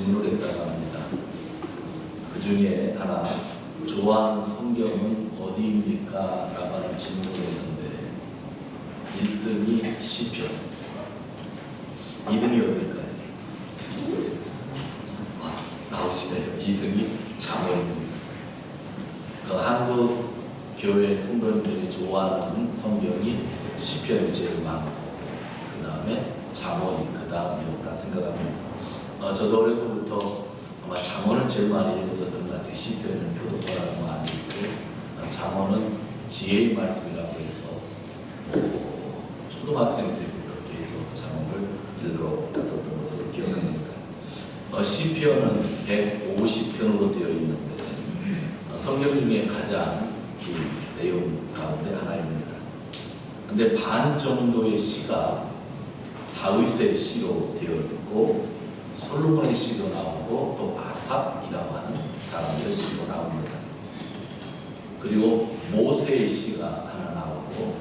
질문을 했다고 합니다. 그 중에 하나, 좋아하는 성경은 어디입니까? 라고 하는 질문을 했는데 1등이 시편, 2등이 어딜까요? 나오시네요. 2등이 잠언입니다. 한국 교회 성도님들이 좋아하는 성경이 시편이 제일 많고 그 다음에 잠언이 그 다음이었다 생각합니다. 저도 어려서부터 아마 잠언을 제일 많이 읽었던 것 같아요. 시편은 교도과라고 많이 읽고 잠언은 지혜의 말씀이라고 해서 초등학생 때부터 계속 잠언을 읽었었던 것을 기억합니다. 시편은 150편으로 되어 있는데 성경 중에 가장 긴 내용 가운데 하나입니다. 근데 반 정도의 시가 다윗의 시로 되어 있고 솔로몬의 시도 나오고 또 아삽이라고 하는 사람들의 시도 나옵니다. 그리고 모세의 시가 하나 나오고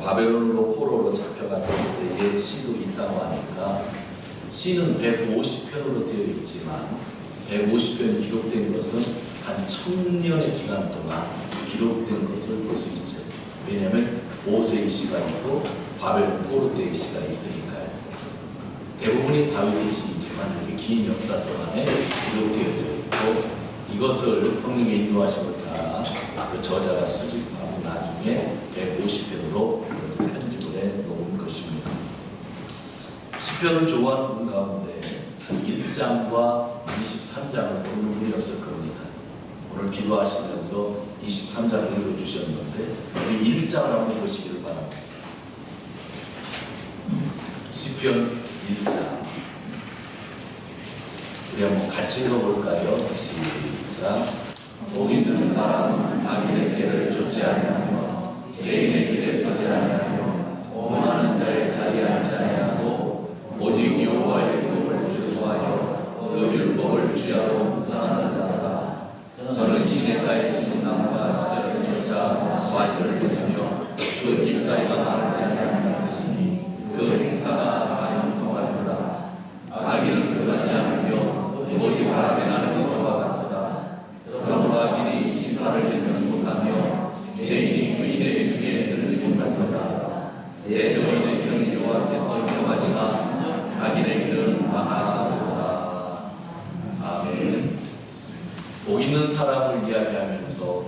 바벨론으로 포로로 잡혀갔을 때의 시도 있다고 하니까 시는 150편으로 되어 있지만 150편이 기록된 것은 한 1000년의 기간 동안 기록된 것을 볼 수 있죠. 왜냐하면 모세의 시가 있고 바벨론 포로 때의 시가 있으니까요. 대부분이 다윗의 시이지만 이렇게 긴 역사 동안에 기록되어져 있고 이것을 성령의 인도하심을 따라 그 저자가 수집하고 나중에 150편으로 편집을 해 놓은 것입니다. 시편을 좋아하는 분 가운데 1장과 23장을 보는 분이 없을 겁니다. 오늘 기도하시면서 23장을 읽어주셨는데 우리 1장을 한번 보시기를 바랍니다. 시편 1장 우리 한번 같이 읽어볼까요? 시작. 복 있는 사람은 악인의 길을 쫓지 아니하며 죄인의 길에 서지 아니하며 오만하는 자의 자리에 앉지 아니하고 오직 여호와의 율법을 주구하여 그 율법을 주야로 묵상하는 자라. 저는 시냇가에 심은 나무가 시절을 쫓아 과실을 맺으며 그 잎사이가 마르지 아니하는 같으시니 그 행사가 다 형통하리로다. 악인은 그렇지 않으며 오직 바람에 나는 것과 같도다. 그러므로 악인이 심판을 견디지 못하며 죄인이 의인의 위에 들지 못할 거다. 내 죄인의 길은 여호와께서 인정하시나 악인의 길은 망하리로다. 아멘. 복 있는 사람을 이야기하면서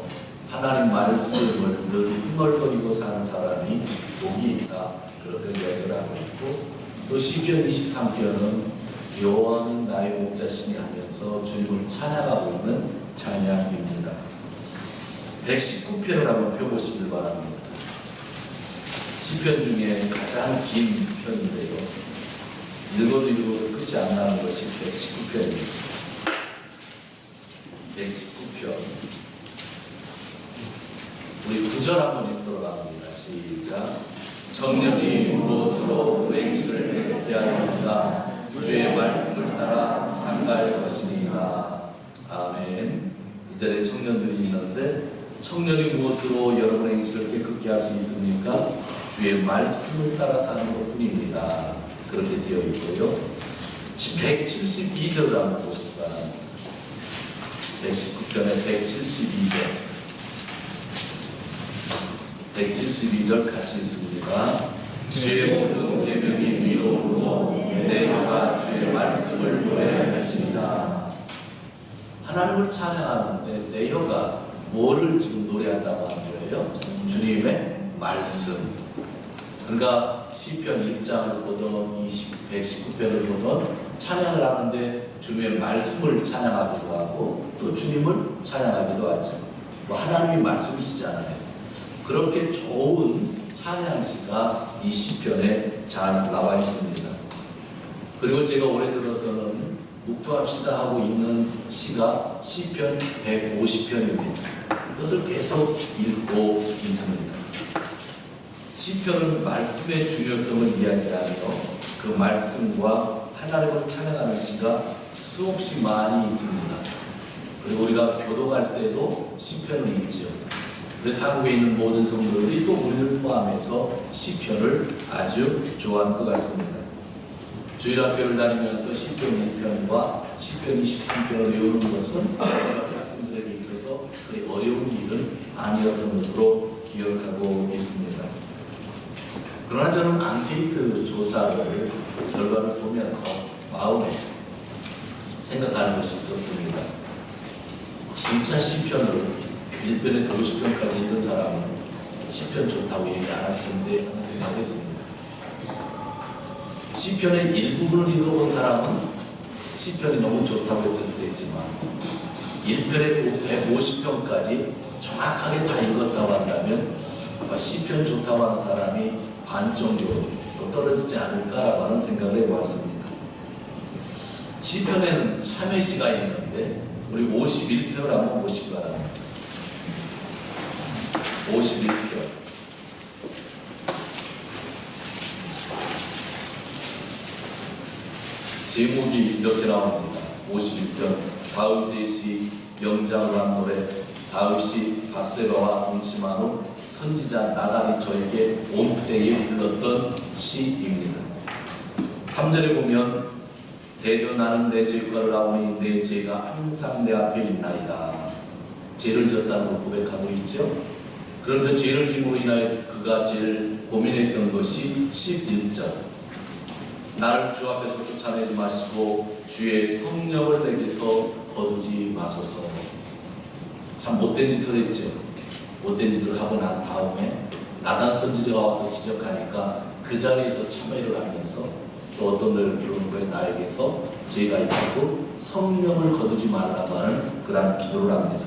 하나님 말씀을 늘 흥얼거리고 사는 사람이 복이 있다. 그렇게 이야기를 하고 있고 또 시편 23편은 여호와는 나의 목자시니 하면서 주님을 찬양하고 있는 찬양입니다. 119편을 한번 펴보시길 바랍니다. 시편 중에 가장 긴 편인데요. 읽어도 끝이 안 나는 것이 119편입니다. 119편 우리 9절 한번 읽도록 합니다. 시작. 청년이 무엇으로 행실을 깨끗게 하는가 주의 말씀을 따라 상갈 것이니라. 아멘. 이 자리에 청년들이 있는데 청년이 무엇으로 여러분의 행실을 깨끗게 할 수 있습니까? 주의 말씀을 따라 사는 것뿐입니다. 그렇게 되어 있고요. 172절을 한번 보시기 바랍니다. 119편의 172절 같이 읽습니다. 주의 모든 계명이 의로우고 내 혀가 주의 말씀을 노래하시니라. 하나님을 찬양하는데 내 혀가 뭐를 지금 노래한다고 하는 거예요? 주님의 말씀. 그러니까 시편 1장을 보던 119편을 보던 찬양을 하는데 주님의 말씀을 찬양하기도 하고 또 주님을 찬양하기도 하죠. 하나님이 말씀이시잖아요. 그렇게 좋은 찬양시가 이 시편에 잘 나와 있습니다. 그리고 제가 올해 들어서는 묵도합시다 하고 있는 시가 시편 150편입니다. 그것을 계속 읽고 있습니다. 시편은 말씀의 중요성을 이야기하며 그 말씀과 하나님을 찬양하는 시가 수없이 많이 있습니다. 그리고 우리가 교도갈 때도 시편을 읽죠. 그래서 한국에 있는 모든 성도들이 또 우리를 포함해서 시편을 아주 좋아하는 것 같습니다. 주일학교를 다니면서 시편 1편과 시편 23편을 외우는 것은 주일학교 학생들에게 있어서 그리 어려운 일은 아니었던 것으로 기억하고 있습니다. 그러나 저는 앙케이트 조사를 결과를 보면서 마음에 생각하는 것이 있었습니다. 진짜 시편을 1편에서 50편까지 읽은 사람은 시편 좋다고 얘기 안 할 텐데 하는 생각을 했습니다. 시편의 일부분을 읽어본 사람은 시편이 너무 좋다고 했을 때지만 1편에서 150편까지 정확하게 다 읽었다고 한다면 아마 시편 좋다고 하는 사람이 반 정도 더 떨어지지 않을까라고 하는 생각을 해보았습니다. 시편에는 참회시가 있는데 우리 51편을 한번 보시기 바랍니다. 51편. 제목이 이렇게 나옵니다. 51편. 다윗의 시, 명장으로 한 노래. 다윗이 밧세바와 동침한 후 선지자 나단이 저에게 온 때에 불렀던 시입니다. 3절에 보면 대저 나는 내 죄과를 아오니 내 죄가 항상 내 앞에 있나이다. 죄를 졌다는 걸 고백하고 있죠. 그러면서 죄를 짐으로 인하여 그가 제일 고민했던 것이 11절. 나를 주 앞에서 쫓아내지 마시고 주의 성령을 내게서 거두지 마소서. 참 못된 짓을 했죠. 못된 짓을 하고 난 다음에 나단 선지자가 와서 지적하니까 그 자리에서 참회를 하면서 또 어떤 노래를 부르는 거에 나에게서 죄가 있고 성령을 거두지 말라고 하는 그러한 기도를 합니다.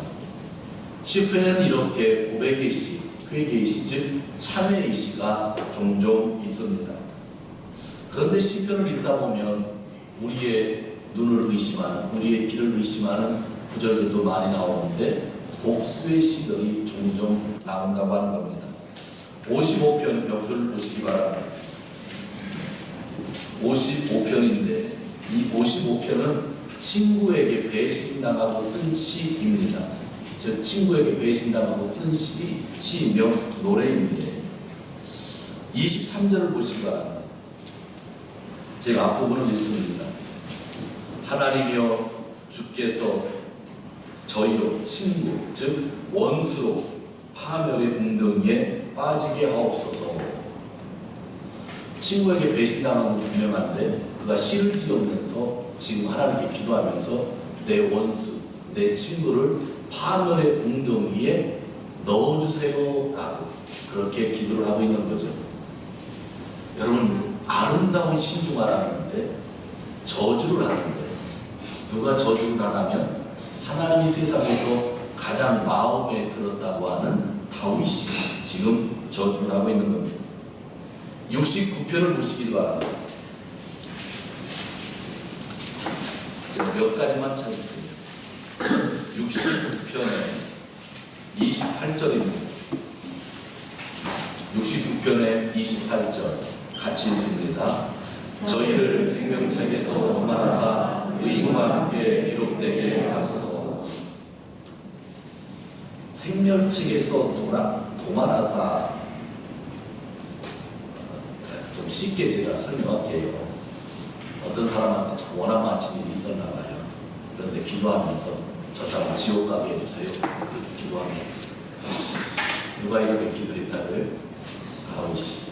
시편에는 이렇게 고백의 시, 회개의 시, 즉 참회의 시가 종종 있습니다. 그런데 시편을 읽다 보면 우리의 눈을 의심하는, 우리의 귀를 의심하는 구절들도 많이 나오는데 복수의 시들이 종종 나온다고 하는 겁니다. 55편 옆을 보시기 바랍니다. 55편인데 이 55편은 친구에게 배신당하고 쓴 시입니다. 즉 친구에게 배신당하고 쓴 시이며 노래인데 23절을 보시기 바랍니다. 제가 앞부분을 읽습니다. 하나님이여 주께서 저희로 친구 즉 원수로 파멸의 웅덩이에 빠지게 하옵소서. 친구에게 배신당한 건 분명한데 그가 시를 지으면서 지금 하나님께 기도하면서 내 원수, 내 친구를 파멸의 웅덩이에 넣어주세요 라고 그렇게 기도를 하고 있는 거죠. 여러분 아름다운 신중하라는데 저주를 하는데 누가 저주를 하냐면 하나님이 세상에서 가장 마음에 들었다고 하는 다윗이 지금 저주를 하고 있는 겁니다. 69편을 보시기 바랍니다. 제가 몇 가지만 찾을게요. 69편에 28절입니다. 69편에 28절 같이 읽습니다. 저희를 생명책에서 도말하사 의인과 함께 기록되게 하소서. 생명책에서 도말하사 좀 쉽게 제가 설명할게요. 어떤 사람한테 워낙 많은 일이 있었나 봐요. 그런데 기도하면서 저 사람 지옥 가게 해주세요. 그렇게 기도합니다. 누가 이렇게 기도했다고요? 다윗이.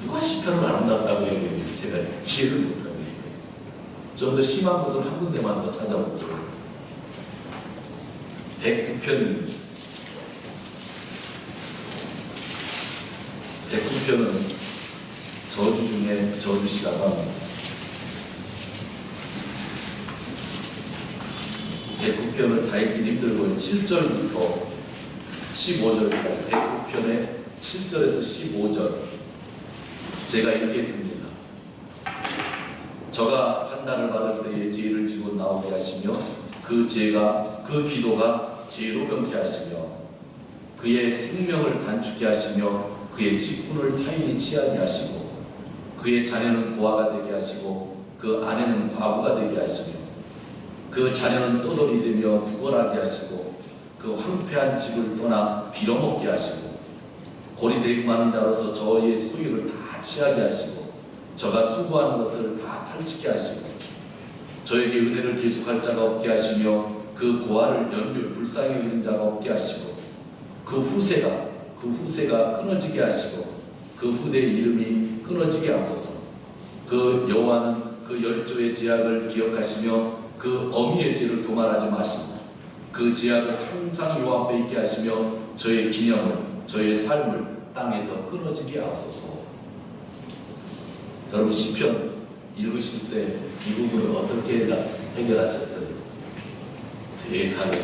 누가 시편을 아름답다고 얘기했는지 제가 이해를 못하고 있어요. 좀 더 심한 것은 한 군데만 더 찾아볼게요. 109편입니다. 109편은 저주 중에 저주시라고 합니다. 109편을 다 읽기 힘들고 7절부터 15절까지 109편의 7절에서 15절 제가 읽겠습니다. 저가 판단을 받을 때에 죄를 지고 나오게 하시며 그 기도가 죄로 변케 하시며 그의 생명을 단축케 하시며 그의 직분을 타인이 취하게 하시고 그의 자녀는 고아가 되게 하시고 그 아내는 과부가 되게 하시며 그 자녀는 떠돌이 되며 구걸하게 하시고 그 황폐한 집을 떠나 빌어먹게 하시고 고리대고 많은 자로서 저의 소유를 다 취하게 하시고 저가 수고하는 것을 다 탈취케 하시고 저에게 은혜를 계속할 자가 없게 하시며 그 고아를 연륜 불쌍히 여기는 자가 없게 하시고 그 후세가 끊어지게 하시고 그 후대의 이름이 끊어지게 하소서. 그 여호와는 그 열조의 제약을 기억하시며 그 어미의 죄를 도말하지 마시고 그 제약을 항상 요 앞에 있게 하시며 저의 기념을 저의 삶을 땅에서 끊어지게 하소서. 여러분 시편 읽으실 때 이 부분을 어떻게 해결하셨어요? 세상에.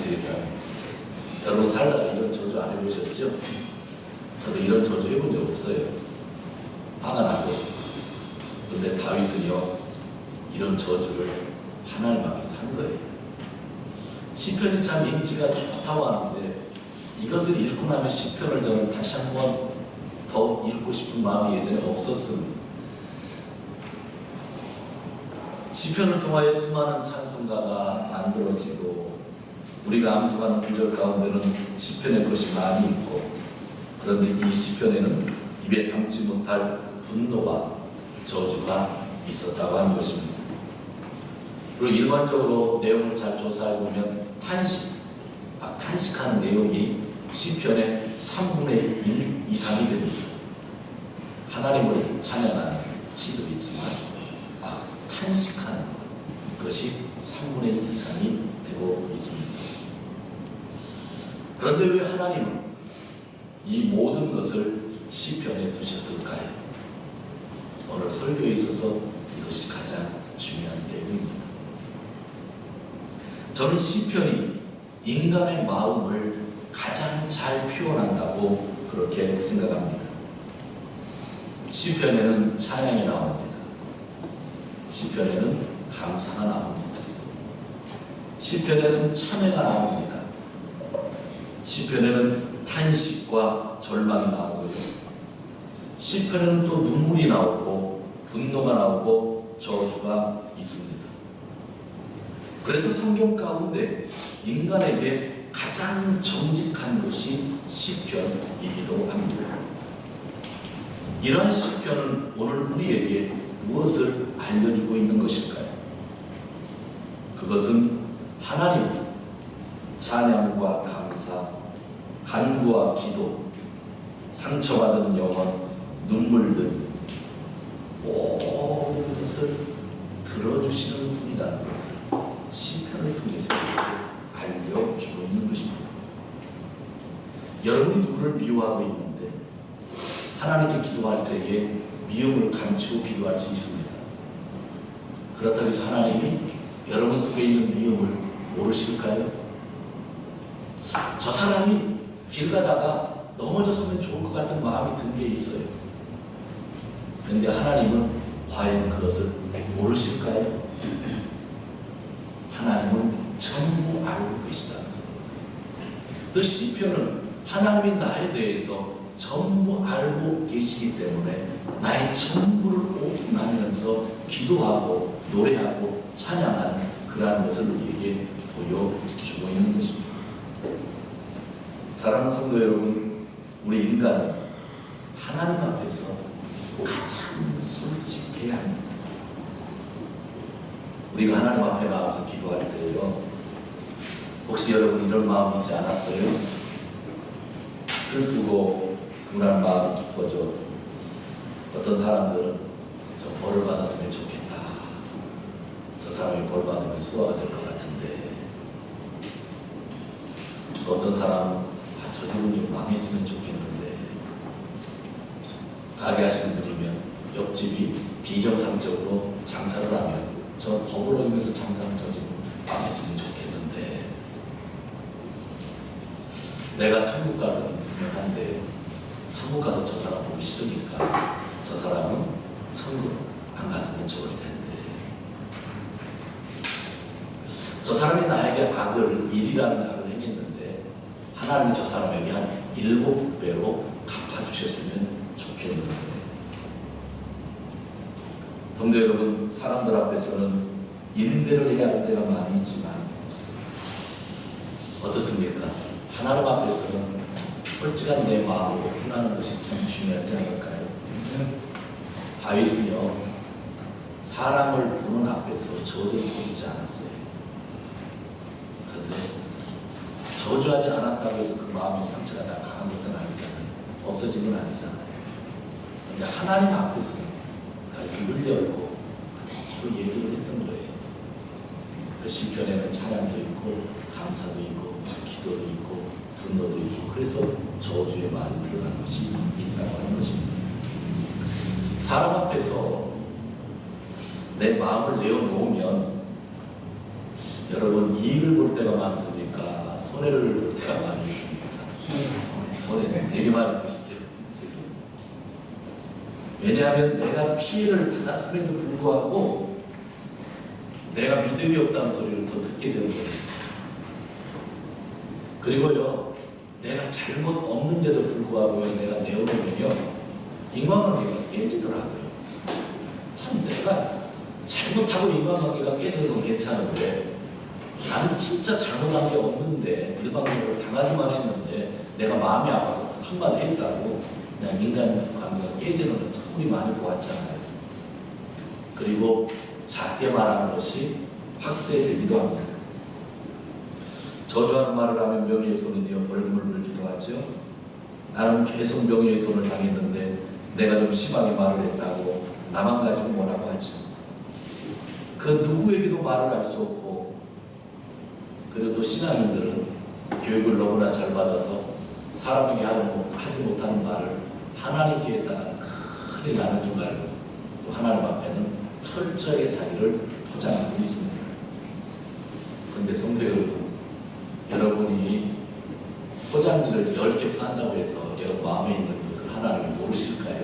여러분 살다가 이런 저주 안 해보셨죠? 저도 이런 저주 해본 적 없어요. 화가 나고. 근데 다윗은요 이런 저주를 하나님 앞에서 한 거예요. 시편이 참 인기가 좋다고 하는데 이것을 읽고 나면 시편을 저는 다시 한번 더 읽고 싶은 마음이 예전에 없었습니다. 시편을 통하여 수많은 찬송가가 만들어지고 우리가 암송하는 구절 가운데는 시편의 것이 많이 있고 그런데 이 시편에는 입에 담지 못할 분노가 저주가 있었다고 하는 것입니다. 그리고 일반적으로 내용을 잘 조사해 보면 탄식하는 내용이 시편의 3분의 1 이상이 됩니다. 하나님을 찬양하는 시도 있지만 탄식하는 것이 3분의 1 이상이 되고 있습니다. 그런데 왜 하나님은 이 모든 것을 시편에 두셨을까요? 오늘 설교에 있어서 이것이 가장 중요한 내용입니다. 저는 시편이 인간의 마음을 가장 잘 표현한다고 그렇게 생각합니다. 시편에는 찬양이 나옵니다. 시편에는 감사가 나옵니다. 시편에는 참회가 나옵니다. 시편에는 탄식과 절망이 나오고요. 시편에는 또 눈물이 나오고 분노가 나오고 저주가 있습니다. 그래서 성경 가운데 인간에게 가장 정직한 것이 시편이기도 합니다. 이러한 시편은 오늘 우리에게 무엇을 알려주고 있는 것일까요? 그것은 하나님은 찬양과 감사, 간구와 기도, 상처받은 영혼, 눈물 등 모든 것을 들어주시는 분이라는 것을 시편을 통해서 알려주고 있는 것입니다. 여러분이 누구를 미워하고 있는데 하나님께 기도할 때에 미움을 감추고 기도할 수 있습니다. 그렇다고 해서 하나님이 여러분 속에 있는 미움을 모르실까요? 저 사람이 길 가다가 넘어졌으면 좋을 것 같은 마음이 든 게 있어요. 그런데 하나님은 과연 그것을 모르실까요? 하나님은 전부 알고 계시다. 그래서 시편은 하나님이 나에 대해서 전부 알고 계시기 때문에 나의 전부를 오픈하면서 기도하고 노래하고 찬양하는 그러한 것을 우리에게 보여주고 있는 것입니다. 사랑하는 성도 여러분, 우리 인간은 하나님 앞에서 가장 솔직해야 합니다. 우리가 하나님 앞에 나와서 기도할 때요, 혹시 여러분 이런 마음이 있지 않았어요? 슬프고 분한 마음이 깊어져. 어떤 사람들은 저 벌을 받았으면 좋겠다. 저 사람이 벌 받으면 수화가 될 것 같은데. 또 어떤 사람은 저 집은 좀 망했으면 좋겠는데. 가게 하시는 분이면 옆집이 비정상적으로 장사를 하면 저 법을 어기면서 장사는 저 집은 망했으면 좋겠는데. 내가 천국 갈 것은 분명한데 천국 가서 저 사람 보기 싫으니까 저 사람은 천국 안 갔으면 좋을 텐데. 저 사람이 나에게 일이라는 악을 행했는데 하나님이 저 사람에게 한 7배로 갚아주셨으면 좋겠는데. 성도 여러분, 사람들 앞에서는 인내를 해야 할 때가 많이 있지만 어떻습니까? 하나님 앞에서는 솔직한 내 마음을 오픈하는 것이 참 중요하지 않을까요? 다윗은요, 사람을 보는 앞에서 저주를 보이지 않았어요. 그런데 저주하지 않았다고 해서 그 마음의 상처가 다 강한 것은 아니잖아요. 없어진 건 아니잖아요. 그런데 하나님 앞에서는 입을 열고 그대로 얘기를 했던 거예요. 그 시편에는 찬양도 있고 감사도 있고 기도도 있고 분노도 있고, 그래서 저주의 말이 들어간 것이 있다고 하는 것입니다. 사람 앞에서 내 마음을 내어놓으면 여러분 이익을 볼 때가 많습니까? 손해를 볼 때가 많이 있습니까? 손해 되게 많이 보시죠. 왜냐하면 내가 피해를 받았음에도 불구하고 내가 믿음이 없다는 소리를 더 듣게 되는 거예요. 그리고요, 내가 잘못 없는데도 불구하고 내가 내어놓으면요, 인간관계가 깨지더라고요. 참 내가 잘못하고 인간관계가 깨지는 건 괜찮은데, 나는 진짜 잘못한 게 없는데 일방적으로 당하기만 했는데 내가 마음이 아파서 한마디 했다고 그냥 인간관계가 깨지는 건 참 우리 많이 보았잖아요. 그리고 작게 말하는 것이 확대되기도 합니다. 저주하는 말을 하면 명예의 손이 되어 벌금을 물기도 하죠. 나는 계속 명예의 손을 당했는데 내가 좀 심하게 말을 했다고 나만 가지고 뭐라고 하죠. 그 누구에게도 말을 할 수 없고, 그리고 또 신앙인들은 교육을 너무나 잘 받아서 사람에게 하지 못하는 말을 하나님께 했다가 큰일 나는 줄 알고 또 하나님 앞에는 철저하게 자기를 포장하고 있습니다. 그런데 성도 여러분이 포장지를 10겹 산다고 해서 여러분 마음에 있는 것을 하나님이 모르실까요?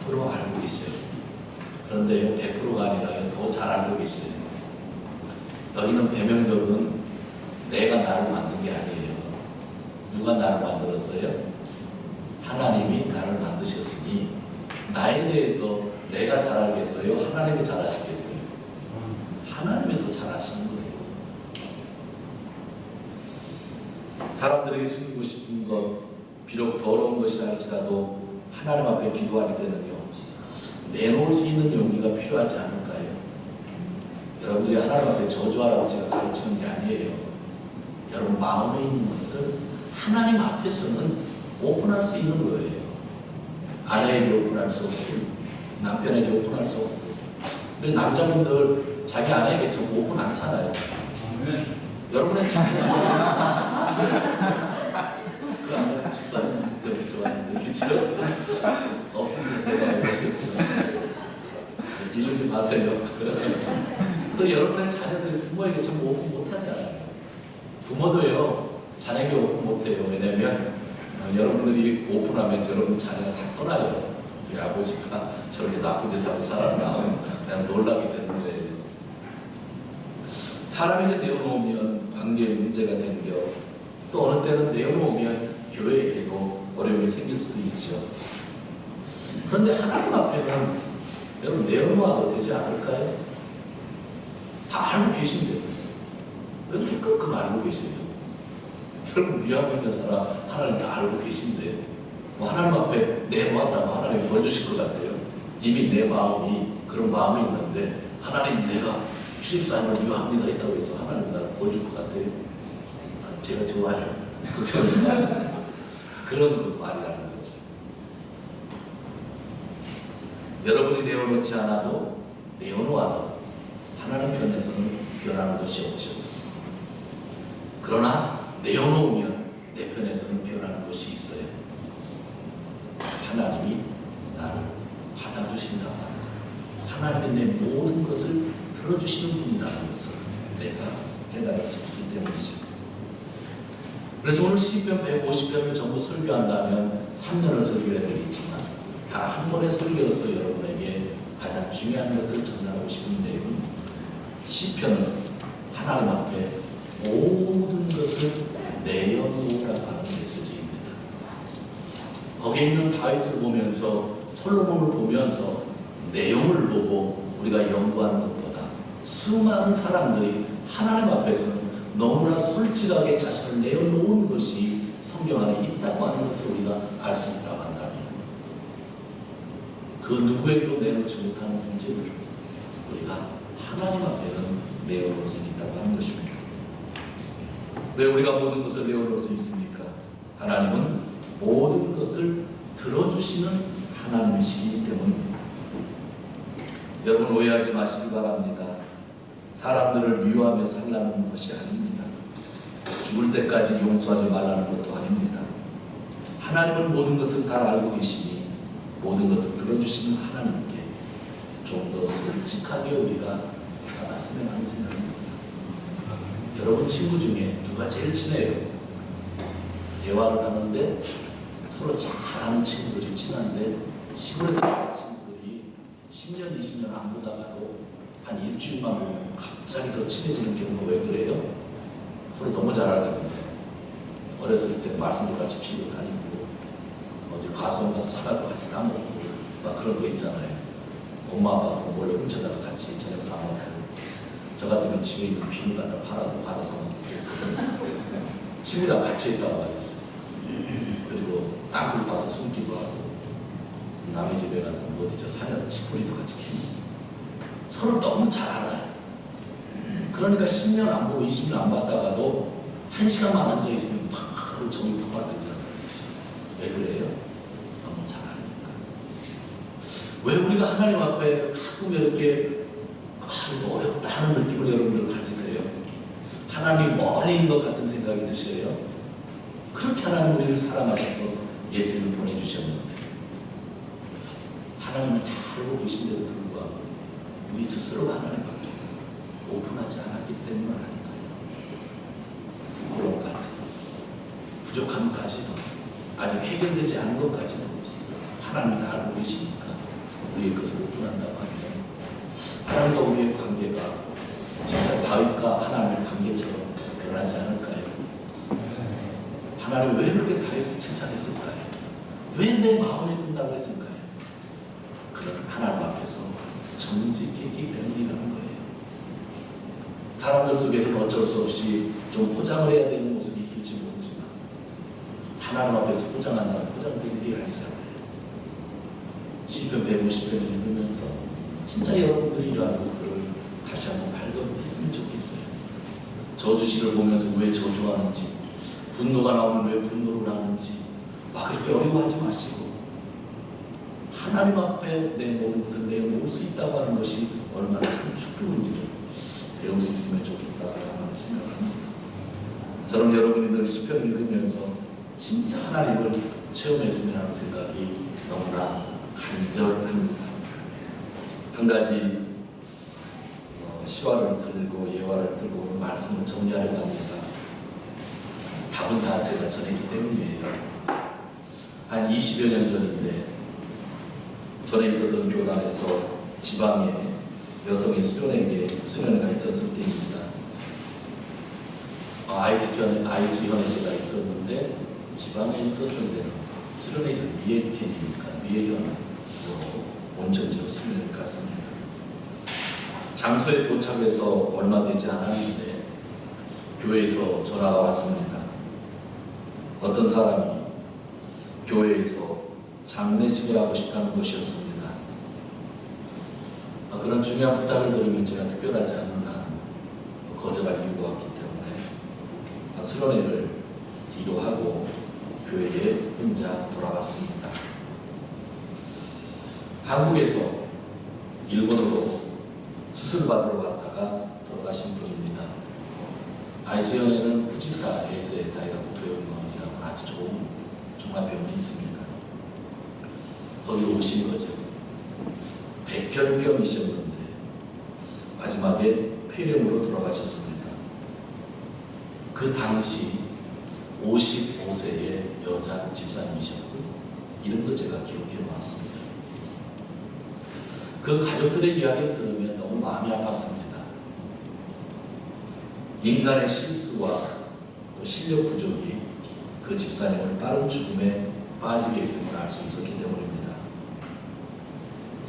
100% 알고 계셔요. 그런데요, 100%가 아니라 더 잘 알고 계시는 거예요. 여기는 배명덕은 내가 나를 만든 게 아니에요. 누가 나를 만들었어요? 하나님이 나를 만드셨으니 나에 대해서 내가 잘 알겠어요? 하나님이 잘 아시겠어요? 하나님이 더 잘 아시는 거예요. 사람들에게 숨기고 싶은 것, 비록 더러운 것이 할지라도 하나님 앞에 기도할 때는요, 내놓을 수 있는 용기가 필요하지 않을까요? 여러분들이 하나님 앞에 저주하라고 제가 가르치는 게 아니에요. 여러분 마음에 있는 것을 하나님 앞에서는 오픈할 수 있는 거예요. 아내에게 오픈할 수 없고, 남편에게 오픈할 수 없고. 근데 남자분들 자기 아내에게 좀 오픈 않잖아요. 여러분의 자녀 그 아내 집사님 있을 때부터 좋았는데 그렇죠? 없으면 대답을 하셨죠. 이러지 마세요. 또 여러분의 자녀들이 부모에게 좀 오픈 못하잖아요. 부모도요, 자녀에게 오픈 못해요. 왜냐면 여러분들이 오픈하면 여러분 자녀가 다 떠나요. 우리 아버지가 저렇게 나쁜 짓 하고 살았나 그냥 놀라게 되는 거예요. 사람에게 내어놓으면 관계에 문제가 생겨, 또 어느 때는 내어놓으면 교회에게도 어려움이 생길 수도 있죠. 그런데 하나님 앞에는 여러분 내어놓아도 되지 않을까요? 다 알고 계신데 왜 이렇게 끙끙 알고 계세요? 여러분 위하고 있는 사람 하나님 다 알고 계신데 뭐 하나님 앞에 내놓았다고 하나님 벌 주실 것 같아요? 이미 내 마음이 그런 마음이 있는데 하나님 내가 주십사님을 미워합니다 했다고 해서 하나님 나를 벌 줄 것 같아요? 제가 좋아요. 걱정하지 마세요. 그런 말이라는 거죠. 여러분이 내어놓지 않아도 내어놓아도 하나님 편에서는 변하는 것이 없죠. 그러나 내어놓으면 내 편에서는 변하는 것이 있어요. 하나님이 나를 받아주신다고 하는, 하나님이 내 모든 것을 들어주시는 분이라는 것을 내가 깨달을 수 있기 때문이죠. 그래서 오늘 시편 150편을 전부 설교한다면 3년을 설교해야 되겠지만 다 한 번의 설교로서 여러분에게 가장 중요한 것을 전달하고 싶은데, 시편은 하나님 앞에 모든 것을 내어놓으라고 하는 메시지입니다. 거기에 있는 다윗을 보면서, 솔로몬을 보면서 내용을 보고 우리가 연구하는 것보다 수많은 사람들이 하나님 앞에서는 너무나 솔직하게 자신을 내어놓은 것이 성경 안에 있다고 하는 것을 우리가 알 수 있다고 한다면, 그 누구에게도 내놓지 못하는 문제들을 우리가 하나님 앞에는 내어놓을 수 있다고 하는 것입니다. 왜 우리가 모든 것을 내어놓을 수 있습니까? 하나님은 모든 것을 들어주시는 하나님이시기 때문입니다. 여러분 오해하지 마시기 바랍니다. 사람들을 미워하며 살라는 것이 아닙니다. 죽을 때까지 용서하지 말라는 것도 아닙니다. 하나님은 모든 것을 다 알고 계시니 모든 것을 들어주시는 하나님께 좀 더 솔직하게 우리가 나갔으면 하는 생각입니다. 여러분 친구 중에 누가 제일 친해요? 대화를 하는데 서로 잘 아는 친구들이 친한데 시골에서 사는 친구들이 10년, 20년 안 보다가도 한 일주일만 보면 갑자기 더 친해지는 경우가 왜 그래요? 서로 너무 잘 알거든요. 어렸을 때 말씀도 같이 피우고 다니고 어디 가수원 가서 사과도 같이 따먹고 막 그런 거 있잖아요. 엄마 아빠 돈 몰래 훔쳐다가 같이 저녁 사 먹고 저 같으면 집에 있는 비누 갖다 팔아서 과자 사 먹고 친구랑 같이 있다가 말이죠. 그리고 땅굴 파서 숨기도 하고 남의 집에 가서 어디 저 산에서 치코리도 같이 캐고 서로 너무 잘 알아요. 그러니까 10년 안 보고 20년 안 봤다가도 1시간만 앉아있으면 팍 정이 팍팍 들잖아요. 왜 그래요? 너무 잘 아니까. 왜 우리가 하나님 앞에 가끔 이렇게 이거 어렵다 하는 느낌을 여러분들 가지세요? 하나님이 멀리 있는 것 같은 생각이 드셔요? 그렇게 하나님 우리를 사랑하셔서 예수를 보내주셨는데 하나님은 다 알고 계신데도 불구하고 우리 스스로가 하나님 앞에 오픈하지 않았기 때문 아닌가요? 부끄러움까지도 부족함까지도 아직 해결되지 않은 것까지도 하나님이 다 알고 계시니까 우리의 것을 오픈한다고 하면 하나님과 우리의 관계가 진짜 다윗과 하나님의 관계처럼 변하지 않을까요? 하나님 왜 그렇게 다윗을 칭찬했을까요? 왜 내 마음에 든다고 했을까요? 그런 하나님 앞에서 정직했기 때문이라는 거예요. 사람들 속에서는 어쩔 수 없이 좀 포장을 해야 되는 모습이 있을지 모르지만 하나님 앞에서 포장한다는 포장된 일이 아니잖아요. 시편 150편을 읽으면서 진짜 여러분들이 이러한 것들을 다시 한번 발견했으면 좋겠어요. 저주시를 보면서 왜 저주하는지, 분노가 나오면 왜 분노를 하는지 막 그렇게 어려워하지 마시고 하나님 앞에 내 모든 것을 내어놓을 수 있다고 하는 것이 얼마나 큰 축복인지를 배울 수 있으면 좋겠다라는 생각을 합니다. 저는 여러분이 늘 시편을 읽으면서 진짜 하나님을 체험했으면 하는 생각이 너무나 간절합니다. 한 가지 시화를 들고 예화를 들고 말씀을 정리하려고 합니다. 답은 다 제가 전했기 때문이에요. 한 20여 년 전인데 전에 있었던 교단에서 지방에 여성이 수련회가 있었을 때입니다. 아이지현에 제가 있었는데 지방에 있었던 데는 수련회에 있었던 미에현이니까 미에현으로 온천지로 수련회를 갔습니다. 장소에 도착해서 얼마 되지 않았는데 교회에서 전화가 왔습니다. 어떤 사람이 교회에서 장례식을 하고 싶다는 것이었습니다. 그런 중요한 부탁을 드리면 제가 특별하지 않은 한 거절할 이유가 없기 때문에 수련회를 뒤로 하고 교회에 혼자 돌아갔습니다. 한국에서 일본으로 수술 받으러 갔다가 돌아가신 분입니다. 아이지현에는 후지카 에이세 다이가쿠 교육원이라고 아주 좋은 종합병원이 있습니다. 거기로 오신 거죠. 백혈병이셨는데 마지막에 폐렴으로 돌아가셨습니다. 그 당시 55세의 여자 집사님이셨고 이름도 제가 기록해 놨습니다. 그 가족들의 이야기를 들으면 너무 마음이 아팠습니다. 인간의 실수와 또 실력 부족이 그 집사님을 빠른 죽음에 빠지게 했음을 알 수 있었기 때문입니다.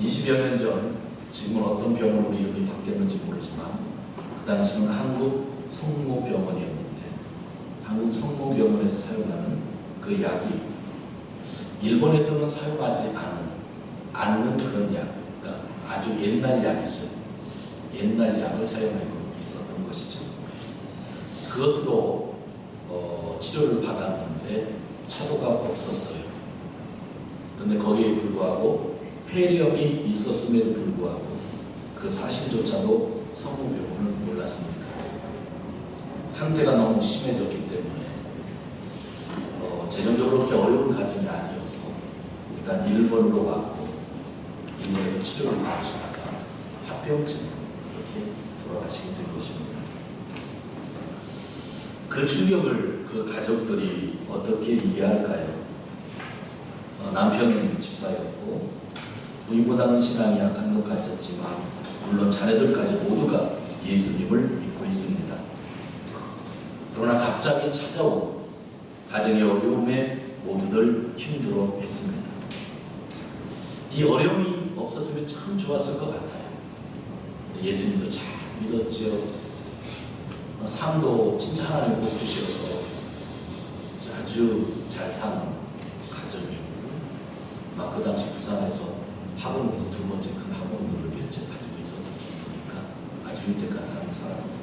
20여 년 전, 지금은 어떤 병원으로 이름이 바뀌었는지 모르지만 그 당시는 한국 성모병원이었는데 한국 성모병원에서 사용하는 그 약이 일본에서는 사용하지 않은 앓는 그런 약, 그러니까 아주 옛날 약이죠. 옛날 약을 사용하고 있었던 것이죠. 그것으로 치료를 받았는데 차도가 없었어요. 그런데 거기에 불구하고 폐렴이 있었음에도 불구하고 그 사실조차도 성모병원은 몰랐습니다. 상태가 너무 심해졌기 때문에 재정적으로 그렇게 어려운 가정이 아니어서 일단 일본으로 왔고 일본에서 치료를 받으시다가 합병증으로 그렇게 돌아가시게 된 것입니다. 그 충격을 그 가족들이 어떻게 이해할까요? 남편은 집사였고 부인보다는 신앙이 약한 것 같았지만 물론 자녀들까지 모두가 예수님을 믿고 있습니다. 그러나 갑자기 찾아온 가정의 어려움에 모두들 힘들어했습니다. 이 어려움이 없었으면 참 좋았을 것 같아요. 예수님도 잘 믿었지요. 삶도 진짜 하나님 복 주셔서 아주 잘 사는 가정이었고, 그 당시 부산에서 학원에서 두 번째 큰 학원들을 몇 채 가지고 있었을 정도니까 아주 윤택한 삶을 살았습니다.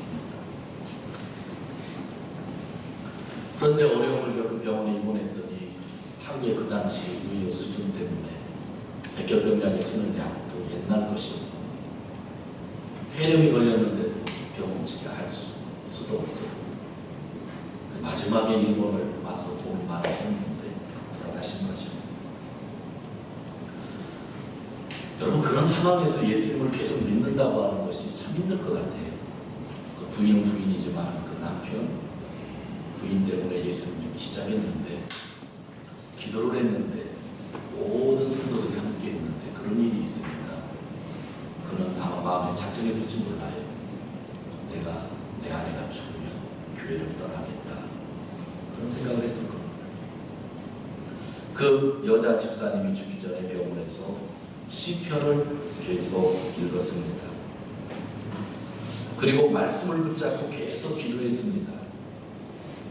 그런데 어려움을 겪은 병원에 입원했더니 한국의 그 당시 의료 수준 때문에 백혈병약에 쓰는 약도 옛날 것이고 폐렴이 걸렸는데도 병원 측이 할 수도 없어요. 마지막에 일본을 와서 돈이 많이 썼는데 돌아가신 거죠. 여러분, 그런 상황에서 예수님을 계속 믿는다고 하는 것이 참 힘들 것 같아요. 그 부인은 부인이지만 그 남편, 부인 때문에 예수님을 믿기 시작했는데, 기도를 했는데 모든 성도들이 함께 했는데 그런 일이 있으니까 그는 아마 마음에 작정했을지 몰라요. 내가 내 아내가 죽으면 교회를 떠나겠다, 그런 생각을 했을 겁니다. 그 여자 집사님이 죽기 전에 병원에서 시편을 계속 읽었습니다. 그리고 말씀을 붙잡고 계속 기도했습니다.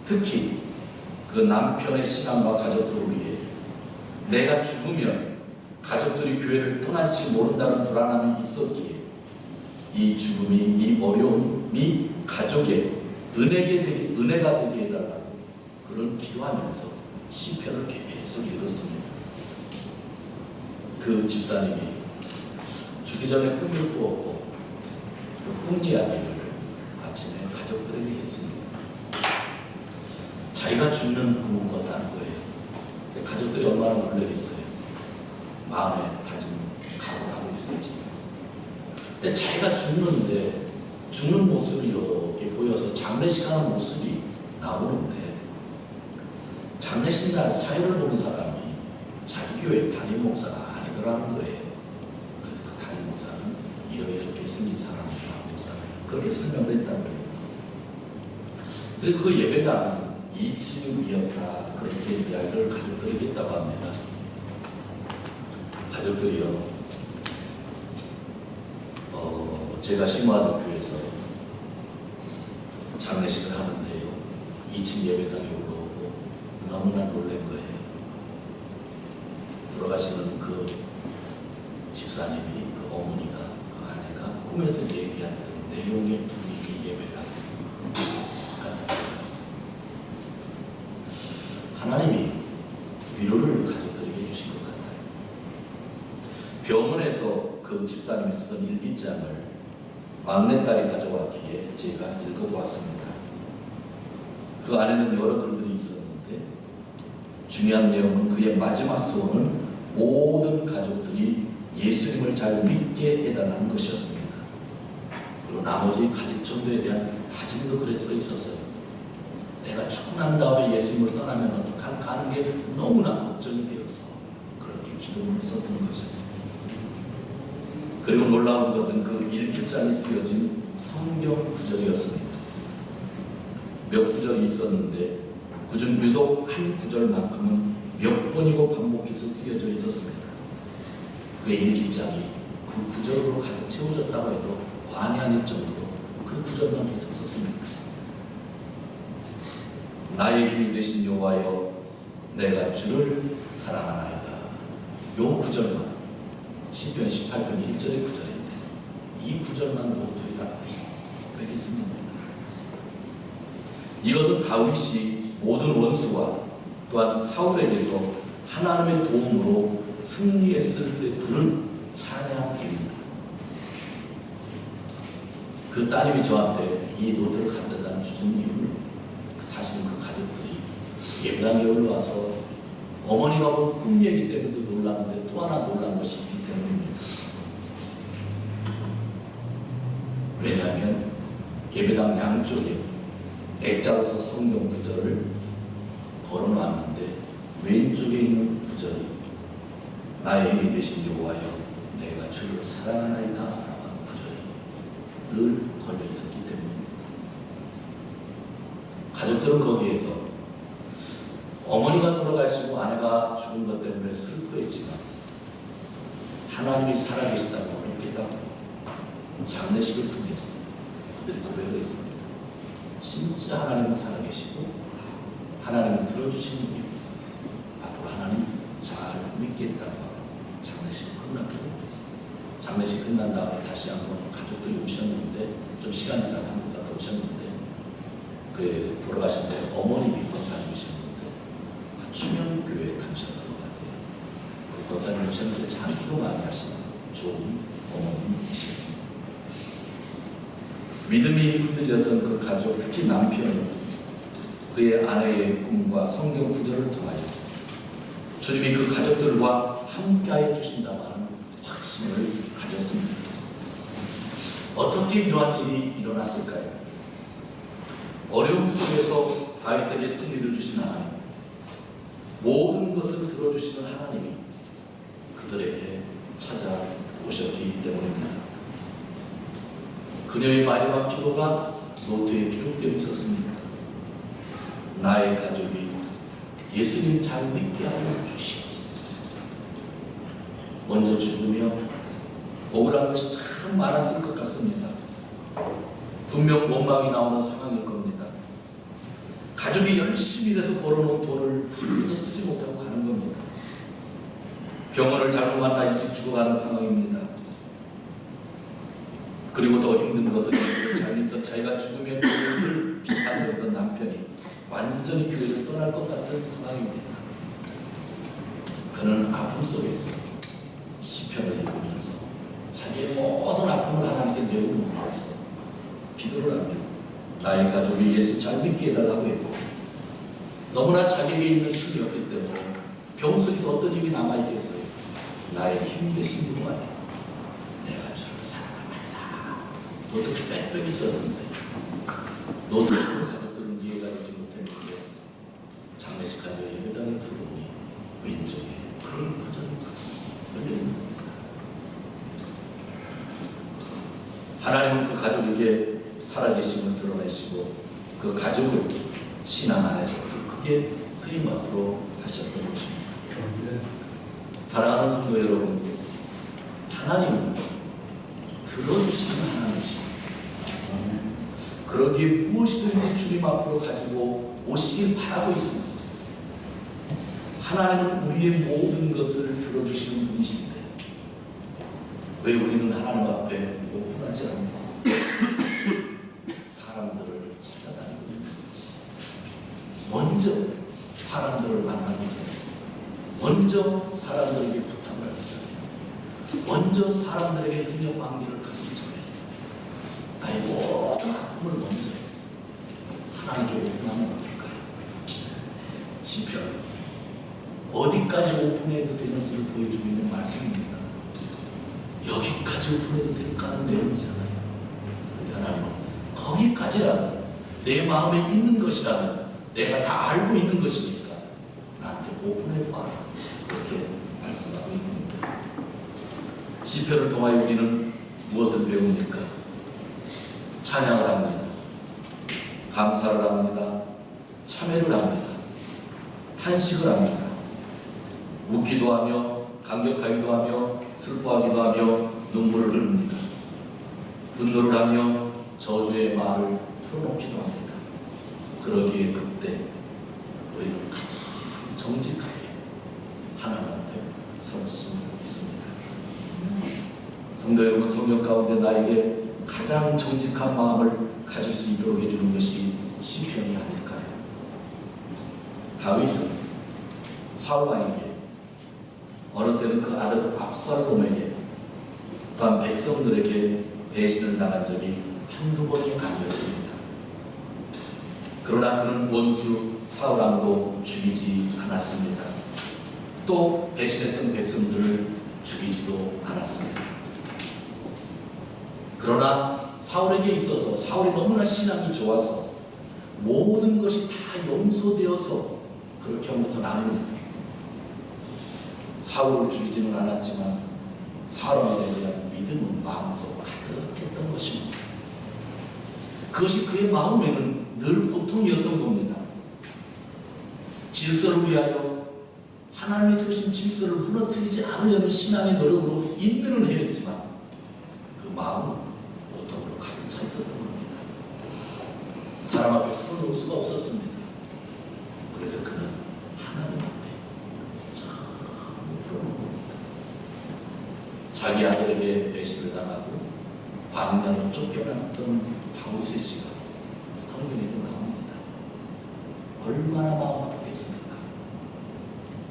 특히 그 남편의 신앙과 가족들을 위해 내가 죽으면 가족들이 교회를 떠날지 모른다는 불안함이 있었기에 이 죽음이, 이 어려움이 가족의 은혜가 되게 해달라고 그런 기도하면서 시편을 계속 읽었습니다. 그 집사님이 죽기 전에 꿈을 꾸었고 그 꿈 이야기를 아침에 가족들에게 했습니다. 자기가 죽는 꿈을 꿨다는 거예요. 가족들이 얼마나 놀라겠어요. 마음에 다짐 각오를 하고 있었지. 근데 자기가 죽는데 죽는 모습이 이렇게 보여서 장례식하는 모습이 나오는데, 장례식 날 사회를 보는 사람이 자기 교회 담임 목사가 아니더라는 거예요. 그래서 그 담임 목사는 이렇게 생긴 사람이다, 목사는 그렇게 설명을 했다는 거예요. 그리고 그 예배당은 2층이었다, 그렇게 이야기를 가족들에게 했다고 합니다. 가족들이요, 제가 심호하던 교회에서 장례식을 하는데요, 2층 예배당에 올라오고 너무나 놀란 거예요. 돌아가시는 그 집사님이, 그 어머니가, 그 아내가 꿈에서 얘기한 그 내용의 분위기 예배가 하나님이 위로를 가족들에게 해주신 것 같아요. 병원에서 그 집사님이 쓰던 일기장을 막내딸이 가져왔기에 제가 읽어보았습니다. 그 안에는 여러 글들이 있었는데 중요한 내용은 그의 마지막 소원은 모든 가족들이 예수님을 잘 믿게 해달라는 것이었습니다. 그리고 나머지 가족 정도에 대한 다짐도 글에 써 있었어요. 내가 죽고 난 다음에 예수님을 떠나면 어떡할까 하는 게 너무나 걱정이 되어서 그렇게 기도문을 썼던 거죠. 그리고 놀라운 것은 그 일기장에 쓰여진 성경 구절이었습니다. 몇 구절이 있었는데 그중 유독 한 구절만큼은 몇 번이고 반복해서 쓰여져 있었습니다. 그의 일기장이 그 구절로 가득 채워졌다고 해도 과언이 아닐 정도로 그 구절만 계속 썼습니다. 나의 힘이 되신 여호와여, 내가 주를 사랑하나이다. 요 구절만 시편 18편 1절의 구절인데 이 구절만 노트에다 빼기 씁니다. 이것은 다윗이 모든 원수와 또한 사울에게서 하나님의 도움으로 승리했을 때 부른 찬양입니다. 그 따님이 저한테 이 노트를 갖다 주신 이유는 사실 그 가족들이 예배당에 올라와서 어머니가 본 꿈 얘기 때문에도 놀랐는데 또 하나 놀란 것이 있기 때문입니다. 왜냐하면 예배당 양쪽에 액자로서 성경 구절을 걸어놨는데 왼쪽에 있는 구절이 나의 힘이 되신 여호와여 내가 주를 사랑하나이다 라는 구절이 늘 걸려 있었기 때문입니다. 가족들은 거기에서 어머니가 돌아가시고 아내가 죽은 것 때문에 슬퍼했지만 하나님이 살아계시다고 깨닫고 장례식을 통해서 그들이 고백을 했습니다. 진짜 하나님은 살아계시고 하나님은 들어주시는 이유 앞으로 하나님 잘 믿겠다고 장례식이 끝났거든요. 장례식 끝난 다음에 다시 한번 가족들이 오셨는데 좀 시간이 지나서 한국 갔다 오셨는데 그 돌아가신 데 어머님이 권사님이셨는데 추명교회에 다니셨던 것 같아요. 그 권사님 오셨는데 참 기도 많이 하시는 좋은 어머님이셨습니다. 믿음이 흔들렸던 그 가족, 특히 남편은 그의 아내의 꿈과 성경 구절을 통하여 주님이 그 가족들과 함께하여 주신다는 확신을 가졌습니다. 어떻게 이러한 일이 일어났을까요? 어려움 속에서 다윗에게 승리를 주신 하나님, 모든 것을 들어주시는 하나님이 그들에게 찾아오셨기 때문입니다. 그녀의 마지막 기도가 노트에 기록되어 있었습니다. 나의 가족이 예수님 잘 믿게 하여 주시옵소서. 먼저 죽으며 억울한 것이 참 많았을 것 같습니다. 분명 원망이 나오는 상황일 겁니다. 가족이 열심히 일해서 벌어놓은 돈을 하나도 쓰지 못하고 가는 겁니다. 병원을 잘못 만나 일찍 죽어가는 상황입니다. 그리고 더 힘든 것은 잘 믿던 자기가 죽으면 교회를 비판했던 남편이 완전히 교회를 떠날 것 같은 상황입니다. 그는 아픔 속에서 시편을 읽으면서 자기의 모든 아픔을 하나님께 내어놓으면서 기도를 하며 나의 가족이 예수 잘 믿게 해달라고 했고 너무나 자기에게 있는 힘이 없기 때문에 병 속에서 어떤 힘이 남아있겠어요? 나의 힘이 되신 분과 내가 주를 사랑합니다. 너도 빽빽이 썼는데 너도 가족들은 이해가 되지 못했는데 장례식 하며 예배당에 들어오니 왼쪽에 그 구절이 걸려있는 겁니다. 하나님은 그 가족에게 살아계심을 드러내시고 그 가족을 신앙 안에서 크게 쓰임받도록 하셨던 것입니다. 사랑하는 성도 여러분, 하나님은 들어주시는 하나님이십니다. 그러기에 무엇이든지 주님 앞으로 가지고 오시길 바라고 있습니다. 하나님은 우리의 모든 것을 들어주시는 분이신데 왜 우리는 하나님 앞에 오픈하지 않고 사람들을 찾아다니고 있는 것이 먼저 사람들을 만나기 전에 먼저 사람들에게 부탁을 하기 전에 먼저 사람들에게 협력 관계를 갖기 전에 나의 모든 아픔을 먼저 하나님께 오픈하면 어떨까요? 시편 어디까지 오픈해도 되는지를 보여주고 있는 말씀입니다. 여기까지 오픈해도 될까 하는 내용이잖아요. 하나님은 거기까지라도 내 마음에 있는 것이라면 내가 다 알고 있는 것이니까 나한테 오픈해봐라 그렇게 말씀하고 있는 겁니다. 시편을 통하여 우리는 무엇을 배웁니까? 찬양을 합니다. 감사를 합니다. 참회를 합니다. 탄식을 합니다. 웃기도 하며 감격하기도 하며 슬퍼하기도 하며 눈물을 흘립니다. 분노를 하며 저주의 말을 풀어놓기도 합니다. 그러기에 그때 우리는 가장 정직하게 하나님 앞에 설 수 있습니다. 성도 여러분, 성경 가운데 나에게 가장 정직한 마음을 가질 수 있도록 해주는 것이 시편이 아닐까요? 다윗은 사울 왕에게, 어느 때는 그 아들 압살롬에게, 또한 백성들에게 배신을 당한 적이 한두 번이 아니었습니다. 그러나 그는 원수 사울 왕도 죽이지 않았습니다. 또 배신했던 백성들을 죽이지도 않았습니다. 그러나 사울에게 있어서 사울이 너무나 신앙이 좋아서 모든 것이 다 용서되어서 그렇게 한 것은 아닙니다. 사울을 죽이지는 않았지만 사람에 대한 믿음은 마음속 가득했던 것입니다. 그것이 그의 마음에는 늘 고통이었던 겁니다. 질서를 위하여 하나님이 세우신 질서를 무너뜨리지 않으려는 신앙의 노력으로 인내는 해였지만 그 마음은 고통으로 가득 차 있었던 겁니다. 사람 앞에 풀어놓을 수가 없었습니다. 그래서 그는 하나님 앞에 전부 풀어놓은 겁니다. 자기 아들에게 배신을 당하고 광야로 쫓겨났던 바오셋이가 성경에도 나옵니다. 얼마나 마음 아프겠습니까?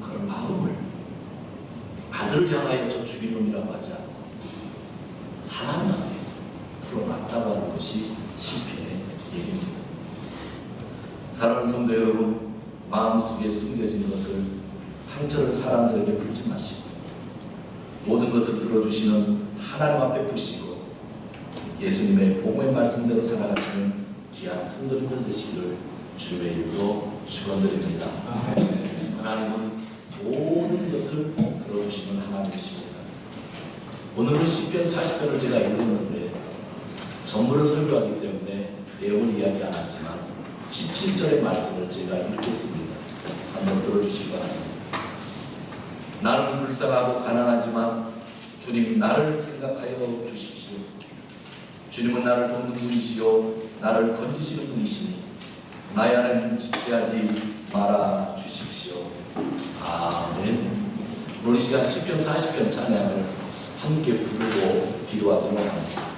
그런 마음을 아들을 향하여 저 죽일 놈이라고 하지 않고 하나님 앞에 풀어놨다고 하는 것이 시편의 얘기입니다. 사랑하는 성도 여러분, 마음속에 숨겨진 것을 상처를 사람들에게 풀지 마시고 모든 것을 들어주시는 하나님 앞에 푸시고 예수님의 복음의 말씀대로 살아가시는 귀한 성도님들 되시기를 주의 이름으로 축원드립니다. 하나님은 모든 것을 들어주시는 하나님이십니다. 오늘은 시편 40편을 제가 읽었는데 전부를 설교하기 때문에 내용을 이야기 안 하지만 17절의 말씀을 제가 읽겠습니다. 한번 들어주시기 바랍니다. 나는 불쌍하고 가난하지만 주님 나를 생각하여 주십시오. 주님은 나를 돕는 분이시요 나를 건지시는 분이시니 나의 하나님 지체하지 말아 주십시오. 아멘. 오늘 이 시간 시편 40편 찬양을 함께 부르고 기도하도록 합니다.